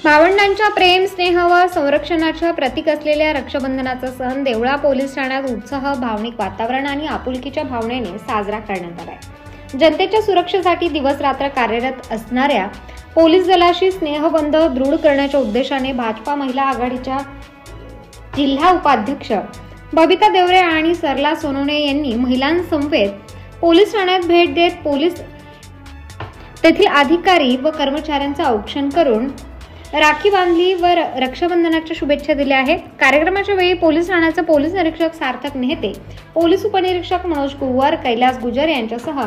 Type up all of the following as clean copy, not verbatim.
भावंडांच्या प्रेम, स्नेह व संरक्षणाच्या प्रतीक असलेल्या रक्षाबंधनाचा सण देवळा पोलीस ठाण्यात उत्साह, भावनिक वातावरण आणि आपुलकीच्या भावनेने साजरा करण्यात आला आहे। जनतेच्या सुरक्षेसाठी दिवस-रात्र कार्यरत असणाऱ्या पोलीस दलाशी स्नेहबंध दृढ करण्याच्या उद्देशाने भाजपा महिला आघाडीच्या जिल्हा उपाध्यक्ष बबिता देवरे आणि सरला सोनवणे यांनी महिलांसमवेत पोलीस ठाण्यात भेट देत पोलीस तेथील अधिकारी व कर्मचाऱ्यांचे औक्षण करून राखी बांधली व रक्षाबंधनाच्या शुभेच्छा दिल्या आहेत। कार्यक्रमाच्या वेळी पोलीस ठाण्याचे पोलीस निरीक्षक सार्थक नेहते, पोलीस उपनिरीक्षक मनोज कुंवर, कैलास गुजर यांच्यासह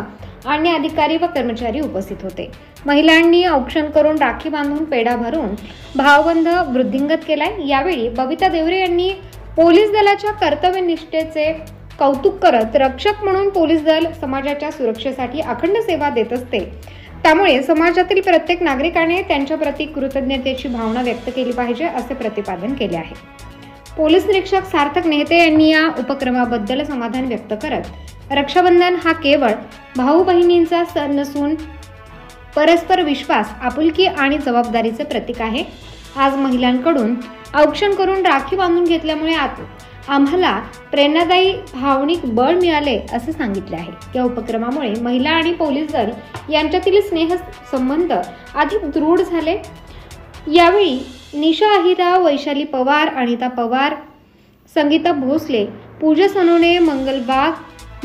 अन्य अधिकारी व कर्मचारी उपस्थित होते। महिलांनी औक्षण करून राखी बांधून पेढा भरून भावबंध वृद्धिंगत केलाय। यावेळी बबिता देवरे यांनी पोलीस दलाच्या कर्तव्यनिष्ठेचे कौतुक करत रक्षक म्हणून पोलीस दल समाजाच्या सुरक्षेसाठी अखंड सेवा देत असते, त्यामुळे समाजातील प्रत्येक नागरिकाने त्यांच्या प्रती कृतज्ञतेची भावना व्यक्त केली पाहिजे असे प्रतिपादन केले आहे। पोलीस निरीक्षक सार्थक नेहते यांनी या उपक्रमाबद्दल समाधान व्यक्त करत रक्षाबंधन हा केवळ भाऊ बहिणींचा सण नसून परस्पर विश्वास, आपुलकी आणि जबाबदारीचे प्रतीक आहे। आज महिलांकडून औक्षण करून राखी बांधून घेतल्यामुळे आम्हाला प्रेरणादायी भावनिक बळ मिळाले असे सांगितले आहे। या उपक्रमामुळे महिला आणि पोलीस दल यांच्यातील स्नेह संबंध अधिक दृढ झाले। यावेळी निशा अहिराव, वैशाली पवार, अनिता पवार, संगीता भोसले, पूजा सोनवणे, मंगल वाघ,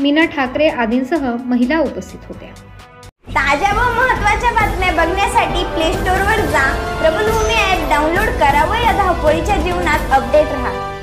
मीना ठाकरे आदींसह महिला उपस्थित होत्या। ताज्या व महत्त्वाच्या बातम्या बघण्यासाठी प्ले स्टोअरवर जा, प्रबलभूमी ॲप डाउनलोड करा व या धावपळीच्या जीवनात अपडेट रहा।